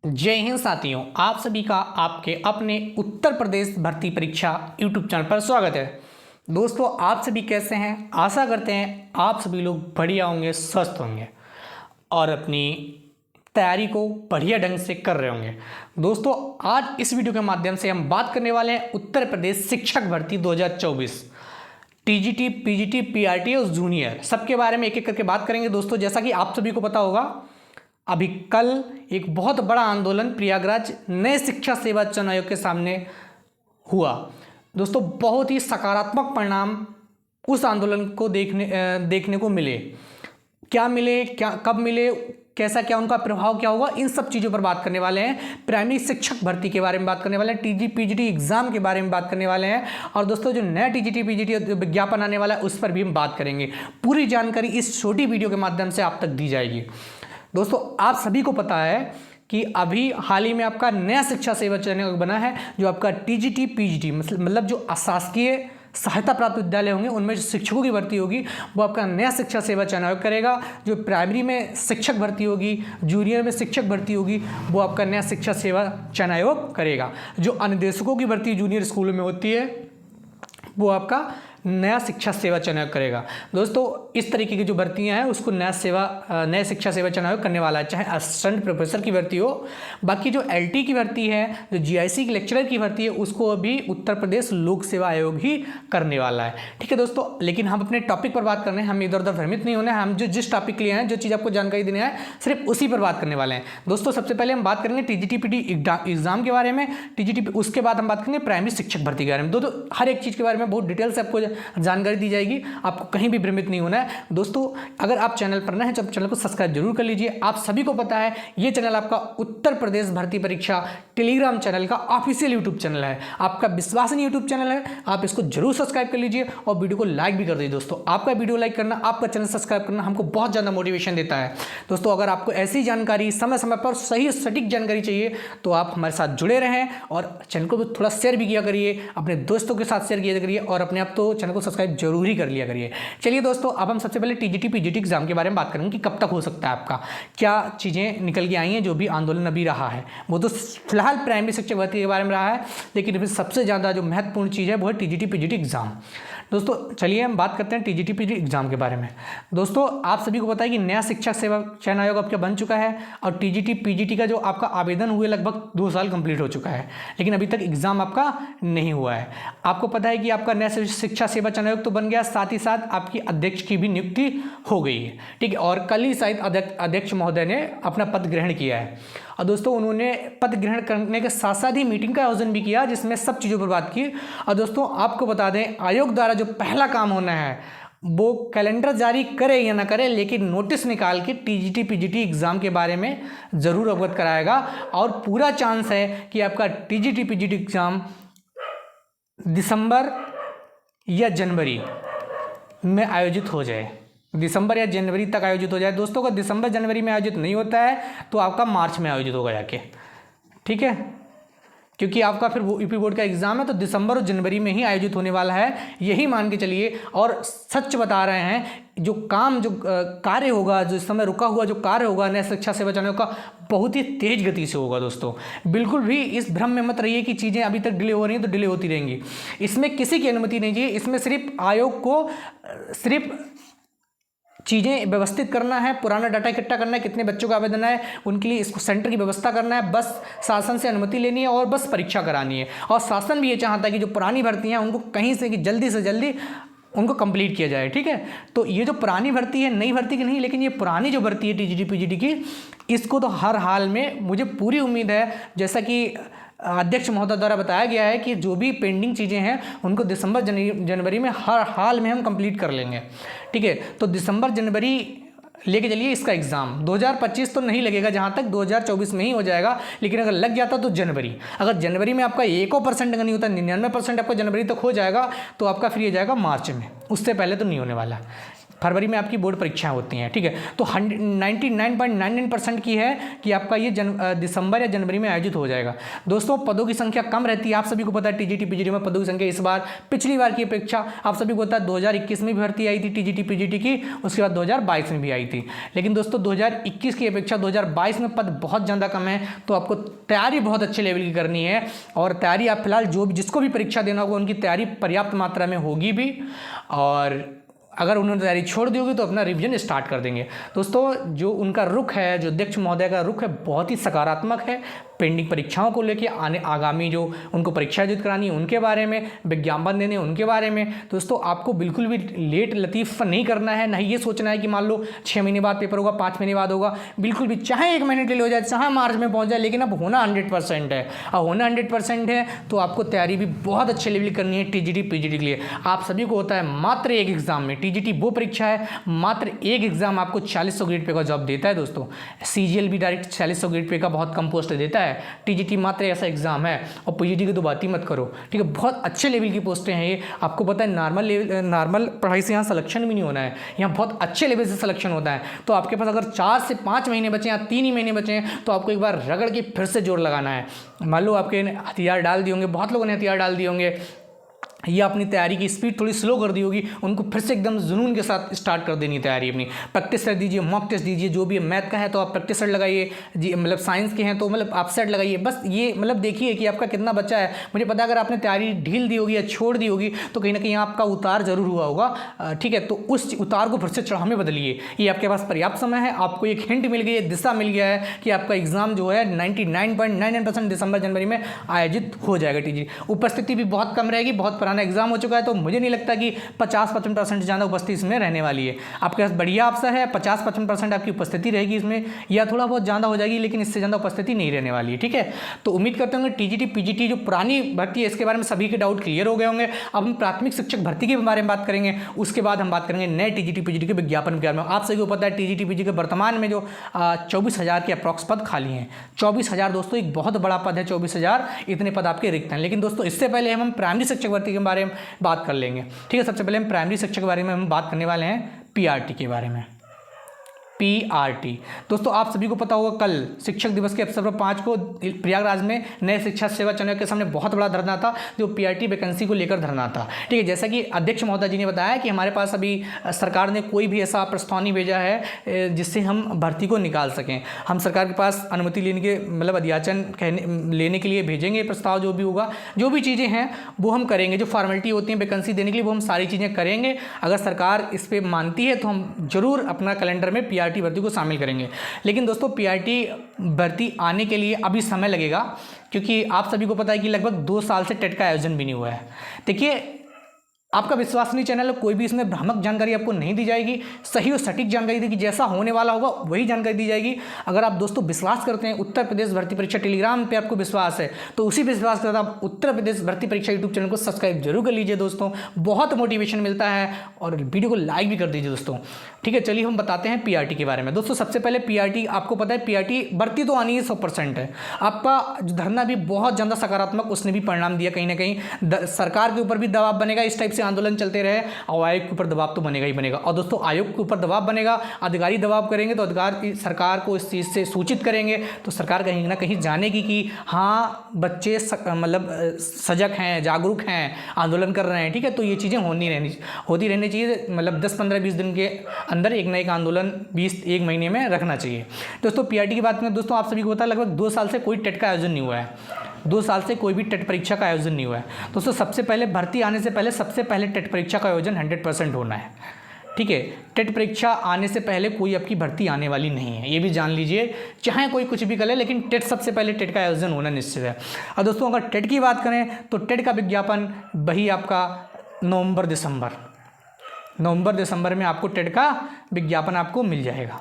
जय हिंद साथियों, आप सभी का आपके अपने उत्तर प्रदेश भर्ती परीक्षा यूट्यूब चैनल पर स्वागत है। दोस्तों, आप सभी कैसे हैं? आशा करते हैं आप सभी लोग बढ़िया होंगे, स्वस्थ होंगे और अपनी तैयारी को बढ़िया ढंग से कर रहे होंगे। दोस्तों, आज इस वीडियो के माध्यम से हम बात करने वाले हैं उत्तर प्रदेश शिक्षक भर्ती 2024 टीजीटी, पीजीटी, पीआरटी और जूनियर सबके बारे में एक एक करके बात करेंगे। दोस्तों, जैसा कि आप सभी को पता होगा, अभी कल एक बहुत बड़ा आंदोलन प्रयागराज नए शिक्षा सेवा चयन आयोग के सामने हुआ। दोस्तों, बहुत ही सकारात्मक परिणाम उस आंदोलन को देखने को मिले। क्या मिले, क्या कब मिले, कैसा क्या उनका प्रभाव क्या होगा, इन सब चीज़ों पर बात करने वाले हैं। प्राइमरी शिक्षक भर्ती के बारे में बात करने वाले हैं, टीजी पीजीटी एग्जाम के बारे में बात करने वाले हैं और दोस्तों जो नया टीजीटी पीजीटी विज्ञापन आने वाला है उस पर भी हम बात करेंगे। पूरी जानकारी इस छोटी वीडियो के माध्यम से आप तक दी जाएगी। दोस्तों, आप सभी को पता है कि अभी हाल ही में आपका नया शिक्षा सेवा चयन आयोग बना है, जो आपका टीजीटी पीजीटी मतलब जो अशासकीय सहायता प्राप्त विद्यालय होंगे उनमें जो शिक्षकों की भर्ती होगी वो आपका नया शिक्षा सेवा चयन आयोग करेगा। जो प्राइमरी में शिक्षक भर्ती होगी, जूनियर में शिक्षक भर्ती होगी, वो आपका नया शिक्षा सेवा चयन आयोग करेगा। जो अनुदेशकों की भर्ती जूनियर स्कूलों में होती है वो आपका नया शिक्षा सेवा चयन आयोग करेगा। दोस्तों, इस तरीके की जो भर्तियां हैं उसको नया शिक्षा सेवा चयन आयोग करने वाला है, चाहे असिस्टेंट प्रोफेसर की भर्ती हो। बाकी जो एलटी की भर्ती है, जो जीआईसी की लेक्चरर की भर्ती है, उसको अभी उत्तर प्रदेश लोक सेवा आयोग ही करने वाला है। ठीक है दोस्तों, लेकिन हम अपने टॉपिक पर बात कर रहे हैं, हम इधर उधर भ्रमित नहीं होना है। हम जो जिस टॉपिक के लिए हैं, जो चीज़ आपको जानकारी देनी है, सिर्फ उसी पर बात करने वाले हैं। दोस्तों, सबसे पहले हम बात करेंगे टीजीटी पीजीटी एग्जाम के बारे में, टीजीटी, उसके बाद हम बात करेंगे प्राइमरी शिक्षक भर्ती के बारे में। दोस्तों, हर एक चीज़ के बारे में बहुत डिटेल से आपको जानकारी दी जाएगी, आपको कहीं भी भ्रमित नहीं होना है। दोस्तों, अगर आप चैनल पर नए हैं तो चैनल को सब्सक्राइब जरूर कर लीजिए। आप सभी को पता है ये चैनल आपका उत्तर प्रदेश भर्ती परीक्षा टेलीग्राम चैनल का ऑफिशियल यूट्यूब चैनल है, आपका विश्वसनीय यूट्यूब चैनल है। आप इसको जरूर सब्सक्राइब कर लीजिए और वीडियो को लाइक भी कर दीजिए। दोस्तों, आपका वीडियो लाइक करना, आपका चैनल सब्सक्राइब करना हमको बहुत ज़्यादा मोटिवेशन देता है। दोस्तों, अगर आपको ऐसी जानकारी समय समय पर सही सटीक जानकारी चाहिए तो आप हमारे साथ जुड़े रहें और चैनल को थोड़ा शेयर भी किया करिए, अपने दोस्तों के साथ शेयर किया करिए और अपने आप तो चैनल को सब्सक्राइब जरूर ही कर लिया करिए। चलिए दोस्तों, अब हम सबसे पहले टीजीटी पीजीटी एग्जाम के बारे में बात करेंगे कि कब तक हो सकता है, आपका क्या चीज़ें निकल के आई हैं। जो भी आंदोलन अभी रहा है वो तो फिलहाल प्राइमरी शिक्षक भर्ती के बारे में रहा है, लेकिन फिर सबसे ज़्यादा जो महत्वपूर्ण चीज़ है वो है टीजीटी पीजीटी एग्जाम। दोस्तों, चलिए हम बात करते हैं टीजीटी पीजीटी एग्जाम के बारे में। दोस्तों, आप सभी को पता है कि नया शिक्षक सेवा चयन आयोग आपका बन चुका है और टीजीटी पीजीटी का जो आपका आवेदन हुए लगभग 2 साल कंप्लीट हो चुका है, लेकिन अभी तक एग्जाम आपका नहीं हुआ है। आपको पता है कि आपका नया शिक्षा सेवा चयन आयोग तो बन गया, साथ ही साथ आपकी अध्यक्ष की भी नियुक्ति हो गई है। ठीक है, और कल ही शायद अध्यक्ष महोदय ने अपना पद ग्रहण किया है। और दोस्तों, उन्होंने पद ग्रहण करने के साथ साथ ही मीटिंग का आयोजन भी किया जिसमें सब चीज़ों पर बात की। और दोस्तों, आपको बता दें, आयोग द्वारा जो पहला काम होना है वो कैलेंडर जारी करे या ना करे, लेकिन नोटिस निकाल के टीजीटी पीजीटी एग्जाम के बारे में ज़रूर अवगत कराएगा और पूरा चांस है कि आपका टीजीटी पीजीटी एग्जाम दिसंबर या जनवरी में आयोजित हो जाए, दिसंबर या जनवरी तक आयोजित हो जाए। दोस्तों, अगर दिसंबर जनवरी में आयोजित नहीं होता है तो आपका मार्च में आयोजित होगा जाके। ठीक है, क्योंकि आपका फिर यूपी बोर्ड का एग्जाम है तो दिसंबर और जनवरी में ही आयोजित होने वाला है, यही मान के चलिए। और सच बता रहे हैं, जो कार्य होगा, जो इस समय रुका हुआ जो कार्य होगा नया शिक्षा सेवा चयन आयोग का, बहुत ही तेज गति से होगा। दोस्तों, बिल्कुल भी इस भ्रम में मत रहिए कि चीज़ें अभी तक डिले हो रही हैं तो डिले होती रहेंगी। इसमें किसी की अनुमति नहीं चाहिए, इसमें सिर्फ आयोग को सिर्फ चीज़ें व्यवस्थित करना है, पुराना डाटा इकट्ठा करना है, कितने बच्चों का आवेदन है, उनके लिए इसको सेंटर की व्यवस्था करना है, बस शासन से अनुमति लेनी है और बस परीक्षा करानी है। और शासन भी ये चाहता है कि जो पुरानी भर्ती हैं उनको कहीं से जल्दी से जल्दी उनको कंप्लीट किया जाए। ठीक है, तो ये जो पुरानी भर्ती है, नई भर्ती की नहीं, लेकिन ये पुरानी जो भर्ती है टीजीटी पीजीटी की, इसको तो हर हाल में मुझे पूरी उम्मीद है, जैसा कि अध्यक्ष महोदय द्वारा बताया गया है कि जो भी पेंडिंग चीज़ें हैं उनको दिसंबर जनवरी में हर हाल में हम कंप्लीट कर लेंगे। ठीक है, तो दिसंबर जनवरी लेके चलिए इसका एग्ज़ाम। 2025 तो नहीं लगेगा, जहाँ तक 2024 में ही हो जाएगा, लेकिन अगर लग जाता तो जनवरी। अगर जनवरी में आपका 1% अगर नहीं होता, 99% आपका जनवरी तक हो जाएगा तो आपका फिर ये जाएगा मार्च में, उससे पहले तो नहीं होने वाला। फरवरी में आपकी बोर्ड परीक्षाएं होती हैं, ठीक है। तो 99.99% की है कि आपका ये दिसंबर या जनवरी में आयोजित हो जाएगा। दोस्तों पदों की संख्या कम रहती है, आप सभी को पता है टीजीटी पीजीटी में पदों की संख्या इस बार पिछली बार की अपेक्षा आप सभी को पता है 2021 में भी भर्ती आई थी टीजीटी पीजीटी की, उसके बाद 2022 में भी आई थी। लेकिन दोस्तों 2021 की अपेक्षा 2022 में पद बहुत ज़्यादा कम है, तो आपको तैयारी बहुत अच्छे लेवल की करनी है। और तैयारी आप फिलहाल जिसको भी परीक्षा देना होगा उनकी तैयारी पर्याप्त मात्रा में होगी भी, और अगर उन्होंने तैयारी छोड़ दी होगी तो अपना रिवीजन स्टार्ट कर देंगे। दोस्तों जो उनका रुख है, जो अध्यक्ष महोदय का रुख है, बहुत ही सकारात्मक है। पेंडिंग परीक्षाओं को लेके आगामी जो उनको परीक्षा आयोजित करानी है उनके बारे में, विज्ञापन देने उनके बारे में। दोस्तों आपको बिल्कुल भी लेट लतीफ़ नहीं करना है, नहीं ये सोचना है कि मान लो 6 महीने बाद पेपर होगा, 5 महीने बाद होगा, बिल्कुल भी, चाहे 1 महीने डिले हो जाए, चाहे मार्च में पहुंच जाए, लेकिन अब होना 100% है। अब होना 100% है तो आपको तैयारी भी बहुत अच्छे लेवल करनी है टीजीटी पीजीटी के लिए। आप सभी को होता है मात्र एक एग्जाम में, टीजीटी वो परीक्षा है मात्र एक एग्जाम आपको 4000 ग्रेड पे का जॉब देता है। दोस्तों सीजीएल भी डायरेक्ट 4000 ग्रेड पे का बहुत कम पोस्ट देता है, टीजीटी मात्र ऐसा एग्जाम है। और पीजीटी की तो बात ही मत करो, ठीक है, बहुत अच्छे लेवल की पोस्टें हैं ये। आपको पता है नॉर्मल पढ़ाई से यहाँ सिलेक्शन भी नहीं होना है, यहाँ बहुत अच्छे लेवल से सिलेक्शन होता है। तो आपके पास अगर 4 से 5 महीने बचे या 3 ही महीने बचे हैं तो आपको एक बार रगड़ के फिर से जोर लगाना है। मान लो आपके हथियार डाल दिए होंगे, बहुत लोगों ने हथियार डाल दिए होंगे, या अपनी तैयारी की स्पीड थोड़ी स्लो कर दी होगी, उनको फिर से एकदम जुनून के साथ स्टार्ट कर देनी तैयारी अपनी। प्रैक्टिस कर दीजिए, मॉक टेस्ट दीजिए, जो भी मैथ का है तो आप प्रैक्टिस सेट लगाइए जी, मतलब साइंस के हैं तो मतलब आप सेट लगाइए। बस ये मतलब देखिए कि आपका कितना बच्चा है। मुझे पता है अगर आपने तैयारी ढील दी होगी या छोड़ दी होगी तो कहीं ना कहीं आपका उतार जरूर हुआ होगा, ठीक है। तो उस उतार को फिर से चढ़ाव में बदलिए, ये आपके पास पर्याप्त समय है। आपको एक हिंट मिल गई है, दिशा मिल गया है कि आपका एग्जाम जो है 99.99% दिसंबर जनवरी में आयोजित हो जाएगा। टीजी उपस्थिति भी बहुत कम रहेगी, बहुत पुराना एग्जाम हो चुका है, तो मुझे नहीं लगता कि 50-55% ज़्यादा उपस्थिति इसमें रहने वाली है। आपके पास बढ़िया अवसर है, 50-55% आपकी उपस्थिति रहेगी इसमें, या थोड़ा बहुत ज़्यादा हो जाएगी, लेकिन इससे ज़्यादा उपस्थिति नहीं रहने वाली है, ठीक है। तो उम्मीद करते होंगे टीजीटी पीजीटी जो पुरानी भर्ती है इसके बारे में सभी के डाउट क्लियर हो गए होंगे। अब हम प्राथमिक शिक्षक भर्ती के बारे में बात करेंगे, उसके बाद हम बात करेंगे नए टीजीटी पीजीटी के विज्ञापन के बारे में। आप सभी को पता है टीजीटी पीजीटी के वर्तमान में जो 24,000 के अप्रॉक्स पद खाली हैं। 24,000 दोस्तों एक बहुत बड़ा पद है, 24,000 इतने पद आपके रिक्त हैं। लेकिन दोस्तों इससे पहले हम प्राइमरी शिक्षक भर्ती के बारे में बात कर लेंगे, ठीक है। सबसे पहले हम प्राइमरी शिक्षक के बारे में हम बात करने वाले हैं पीआरटी के बारे में। पीआरटी दोस्तों आप सभी को पता होगा कल शिक्षक दिवस के अवसर पर 5 को प्रयागराज में नए शिक्षा सेवा चयन के सामने बहुत बड़ा धरना था, जो पीआरटी वैकेंसी को लेकर धरना था, ठीक है। जैसा कि अध्यक्ष महोदय जी ने बताया कि हमारे पास अभी सरकार ने कोई भी ऐसा प्रस्ताव नहीं भेजा है जिससे हम भर्ती को निकाल सकें। हम सरकार के पास अनुमति लेने के मतलब अध्याचन लेने के लिए भेजेंगे प्रस्ताव, जो भी होगा, जो भी चीज़ें हैं वो हम करेंगे, जो फॉर्मेलिटी होती है वैकेंसी देने के लिए वो हम सारी चीज़ें करेंगे। अगर सरकार इस पर मानती है तो हम जरूर अपना कैलेंडर में पीआरटी भर्ती को शामिल करेंगे। लेकिन दोस्तों पीआरटी भर्ती आने के लिए अभी समय लगेगा, क्योंकि आप सभी को पता है कि लगभग 2 साल से टेट का आयोजन भी नहीं हुआ है। देखिए आपका विश्वसनीय चैनल है, कोई भी इसमें भ्रामक जानकारी आपको नहीं दी जाएगी, सही और सटीक जानकारी दी, जैसा होने वाला होगा वही जानकारी दी जाएगी। अगर आप दोस्तों विश्वास करते हैं उत्तर प्रदेश भर्ती परीक्षा टेलीग्राम पे आपको विश्वास है, तो उसी विश्वास के साथ आप उत्तर प्रदेश भर्ती परीक्षा यूट्यूब चैनल को सब्सक्राइब जरूर कर लीजिए दोस्तों, बहुत मोटिवेशन मिलता है। और वीडियो को लाइक भी कर दीजिए दोस्तों, ठीक है। चलिए हम बताते हैं पीआरटी के बारे में। दोस्तों सबसे पहले पीआरटी आपको पता है पीआरटी भर्ती तो आनी है 100% है। आपका धरना भी बहुत ज़्यादा सकारात्मक, उसने भी परिणाम दिया कहीं ना कहीं। सरकार के ऊपर भी दबाव बनेगा, इस टाइप से आंदोलन चलते रहे, और आयोग के ऊपर दबाव तो बनेगा ही बनेगा। और दोस्तों आयोग के ऊपर दबाव बनेगा, अधिकारी दबाव करेंगे तो अधिकारी सरकार को इस चीज़ से सूचित करेंगे, तो सरकार कहीं ना कहीं जानेगी कि हाँ बच्चे मतलब सजग हैं, जागरूक हैं, आंदोलन कर रहे हैं, ठीक है। तो ये चीज़ें होती रहनी चाहिए, मतलब 10-15-20 दिन के अंदर एक ना एक आंदोलन 1 महीने में रखना चाहिए। दोस्तों पीआरटी की बात में दोस्तों आप सभी को पता है लगभग 2 साल से कोई टेट का आयोजन नहीं हुआ है, 2 साल से कोई भी टेट परीक्षा का आयोजन नहीं हुआ है। दोस्तों सबसे पहले भर्ती आने से पहले सबसे पहले टेट परीक्षा का आयोजन 100% होना है, ठीक है। टेट परीक्षा आने से पहले कोई आपकी भर्ती आने वाली नहीं है, ये भी जान लीजिए, चाहे कोई कुछ भी करे, लेकिन टेट सबसे पहले टेट का आयोजन होना निश्चित है। और दोस्तों अगर टेट की बात करें तो टेट का विज्ञापन वही आपका नवंबर दिसंबर में आपको टेट का विज्ञापन आपको मिल जाएगा,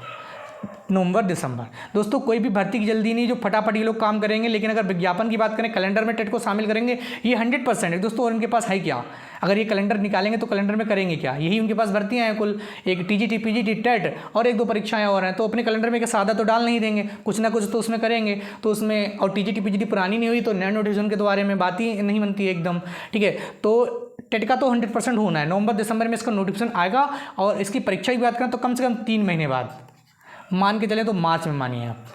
नवंबर दिसंबर। दोस्तों कोई भी भर्ती की जल्दी नहीं, जो फटाफट ये लोग काम करेंगे। लेकिन अगर विज्ञापन की बात करें, कैलेंडर में टेट को शामिल करेंगे, ये 100% है दोस्तों। और उनके पास है क्या, अगर ये कैलेंडर निकालेंगे तो कैलेंडर में करेंगे क्या, यही उनके पास भर्तियां हैं कुल, एक टीजीटी पीजीटी टेट और 1-2 परीक्षाएं और हैं। तो अपने कैलेंडर में सादा तो डाल नहीं देंगे, कुछ ना कुछ तो उसमें करेंगे। तो उसमें और टीजीटी पीजीटी पुरानी नहीं हुई तो नए नोटिफिकेशन के बारे में बात ही नहीं बनती है एकदम, ठीक है। तो टेट का तो 100% होना है। नवंबर दिसंबर में इसका नोटिफिकेशन आएगा और इसकी परीक्षा की बात करें तो कम से कम 3 महीने बाद, मान के चलें तो मार्च में मानिए आप,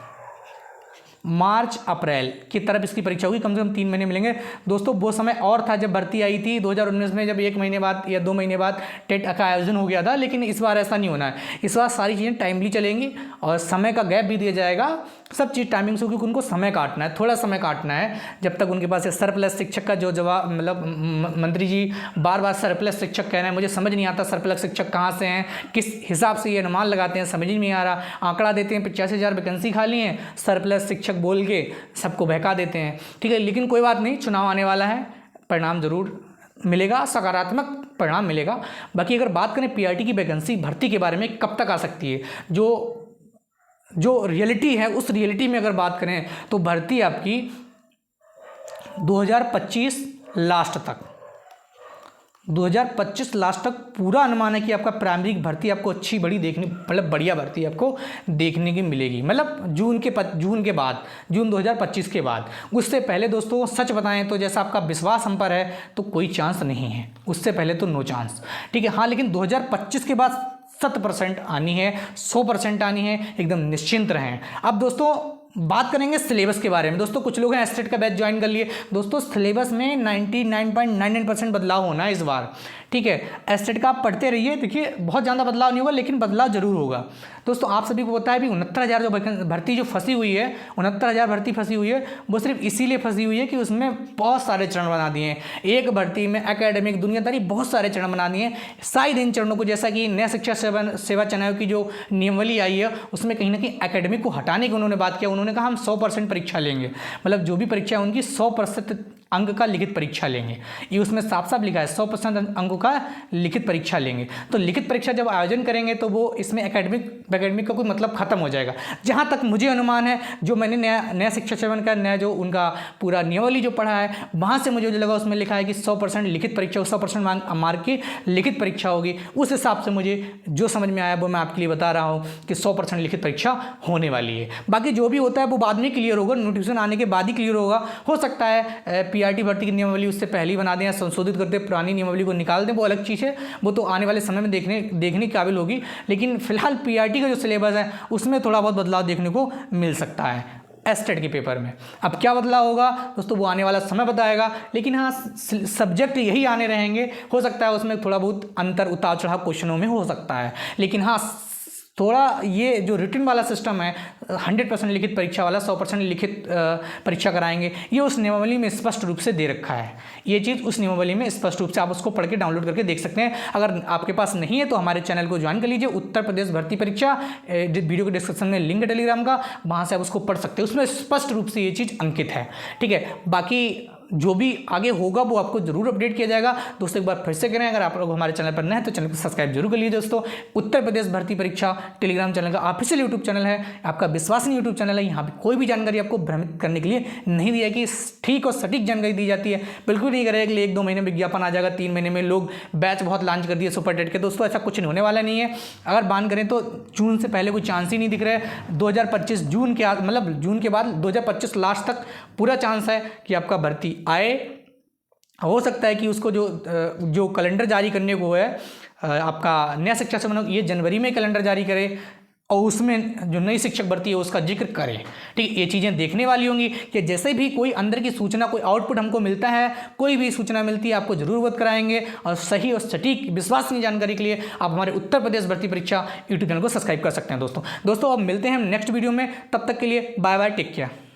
मार्च अप्रैल की तरफ इसकी परीक्षा होगी, कम से कम 3 महीने मिलेंगे। दोस्तों वो समय और था जब भर्ती आई थी 2019 में, जब 1 महीने बाद या 2 महीने बाद टेट का आयोजन हो गया था, लेकिन इस बार ऐसा नहीं होना है। इस बार सारी चीज़ें टाइमली चलेंगी और समय का गैप भी दिया जाएगा, सब चीज़ टाइमिंग से, क्योंकि उनको समय काटना है, थोड़ा समय काटना है, जब तक उनके पास सरप्लस शिक्षक का जो जवाब, मतलब मंत्री जी बार बार सरप्लस शिक्षक कह रहे हैं, मुझे समझ नहीं आता सरप्लस शिक्षक कहाँ से हैं, किस हिसाब से ये अनुमान लगाते हैं, समझ ही नहीं आ रहा। आंकड़ा देते हैं 85,000 वैकेंसी खाली हैं, सरप्लस शिक्षक बोल के सबको बहका देते हैं, ठीक है। लेकिन कोई बात नहीं, चुनाव आने वाला है, परिणाम जरूर मिलेगा, सकारात्मक परिणाम मिलेगा। बाकी अगर बात करें पीआरटी की वैकेंसी भर्ती के बारे में कब तक आ सकती है, जो रियलिटी है उस रियलिटी में अगर बात करें तो भर्ती आपकी 2025 लास्ट तक, 2025 लास्ट तक पूरा अनुमान है कि आपका प्राइमरी भर्ती आपको अच्छी बड़ी देखने, मतलब बढ़िया भर्ती आपको देखने की मिलेगी, मतलब जून के बाद, जून 2025 के बाद। उससे पहले दोस्तों सच बताएं तो जैसा आपका विश्वास हम पर है तो कोई चांस नहीं है, उससे पहले तो नो चांस, ठीक है। हाँ, लेकिन 2025 के बाद 100% आनी है, 100% आनी है, एकदम निश्चिंत रहें। अब दोस्तों बात करेंगे सिलेबस के बारे में। दोस्तों कुछ लोग हैं एस्टेट का बैच ज्वाइन कर लिए, दोस्तों सिलेबस में 99.99% बदलाव होना है इस बार, ठीक है। एस्टेट का आप पढ़ते रहिए, देखिए बहुत ज़्यादा बदलाव नहीं होगा लेकिन बदलाव जरूर होगा। दोस्तों आप सभी को पता है भी 69,000 जो भर्ती जो फंसी हुई है, 69,000 भर्ती फंसी हुई है, वो सिर्फ इसीलिए फंसी हुई है कि उसमें बहुत सारे चरण बना दिए हैं। एक भर्ती में एकेडमिक दुनियादारी बहुत सारे चरण बना दिए हैं। शायद इन चरणों को, जैसा कि नया शिक्षा सेवा चयन की जो नियमावली आई है उसमें कहीं ना कहीं एकेडमिक को हटाने की उन्होंने बात किया। उन्होंने कहा हम 100% परीक्षा लेंगे, मतलब जो भी परीक्षा है उनकी 100% अंक का लिखित परीक्षा लेंगे, ये उसमें साफ साफ लिखा है 100% अंकों का लिखित परीक्षा लेंगे। तो लिखित परीक्षा जब आयोजन करेंगे तो वो इसमें एकेडमिक का कोई मतलब खत्म हो जाएगा। जहाँ तक मुझे अनुमान है, जो मैंने नया शिक्षा सेवन का नया जो उनका पूरा नियमावली जो पढ़ा है, वहाँ से मुझे जो लगा उसमें लिखा है कि 100% लिखित परीक्षा, 100% मार्क की लिखित परीक्षा होगी। उस हिसाब से मुझे जो समझ में आया वो मैं आपके लिए बता रहा हूँ कि 100% लिखित परीक्षा होने वाली है। बाकी जो भी होता है वो बाद में क्लियर होगा, नोटिफिकेशन आने के बाद ही क्लियर होगा। हो सकता है पीआरटी भर्ती की नियमावली उससे पहले ही बना दें या संशोधित करते पुरानी नियमावली को निकाल दें, वो अलग चीज़ है, वो तो आने वाले समय में देखने के काबिल होगी। लेकिन फिलहाल पीआरटी का जो सिलेबस है उसमें थोड़ा बहुत बदलाव देखने को मिल सकता है एस्टेट के पेपर में। अब क्या बदलाव होगा दोस्तों वो आने वाला समय बताएगा, लेकिन हाँ सब्जेक्ट यही आने रहेंगे। हो सकता है उसमें थोड़ा बहुत अंतर उतार चढ़ाव क्वेश्चनों में हो सकता है, लेकिन हाँ थोड़ा ये जो रिटन वाला सिस्टम है 100% लिखित परीक्षा वाला, 100% लिखित परीक्षा कराएंगे, ये उस नियमावली में स्पष्ट रूप से दे रखा है। ये चीज़ उस नियमावली में स्पष्ट रूप से आप उसको पढ़ के डाउनलोड करके देख सकते हैं। अगर आपके पास नहीं है तो हमारे चैनल को ज्वाइन कर लीजिए, उत्तर प्रदेश भर्ती परीक्षा, वीडियो के डिस्क्रिप्शन में लिंक है टेलीग्राम का, वहाँ से आप उसको पढ़ सकते हैं, उसमें स्पष्ट रूप से ये चीज़ अंकित है, ठीक है। बाकी जो भी आगे होगा वो आपको जरूर अपडेट किया जाएगा। दोस्तों एक बार फिर से करें, अगर आप लोग हमारे चैनल पर नए हैं तो चैनल को सब्सक्राइब जरूर कर लीजिए। दोस्तों उत्तर प्रदेश भर्ती परीक्षा टेलीग्राम चैनल का ऑफिशियल यूट्यूब चैनल है, आपका विश्वसनीय यूट्यूब चैनल है। यहाँ पे कोई भी जानकारी आपको भ्रमित करने के लिए नहीं दिया कि ठीक और सटीक जानकारी दी जाती है, बिल्कुल नहीं करेगा कि 1-2 महीने में विज्ञापन आ जाएगा, 3 महीने में लोग बैच बहुत लॉन्च कर दिए सुपर टेट के। दोस्तों ऐसा कुछ नहीं होने वाला नहीं है। अगर बात करें तो जून से पहले कोई चांस ही नहीं दिख रहा है। 2025 जून के मतलब जून के बाद 2025 लास्ट तक पूरा चांस है कि आपका भर्ती आए। हो सकता है कि उसको जो कैलेंडर जारी करने को है आपका नया शिक्षा संबंध, ये जनवरी में कैलेंडर जारी करे और उसमें जो नई शिक्षक भर्ती है उसका जिक्र करें, ठीक है। ये चीज़ें देखने वाली होंगी कि जैसे भी कोई अंदर की सूचना, कोई आउटपुट हमको मिलता है, कोई भी सूचना मिलती है आपको जरूर अवगत कराएंगे। और सही और सटीक विश्वसनीय जानकारी के लिए आप हमारे उत्तर प्रदेश भर्ती परीक्षा यूट्यूब चैनल को सब्सक्राइब कर सकते हैं। दोस्तों अब मिलते हैं हम नेक्स्ट वीडियो में, तब तक के लिए बाय बाय, टेक केयर।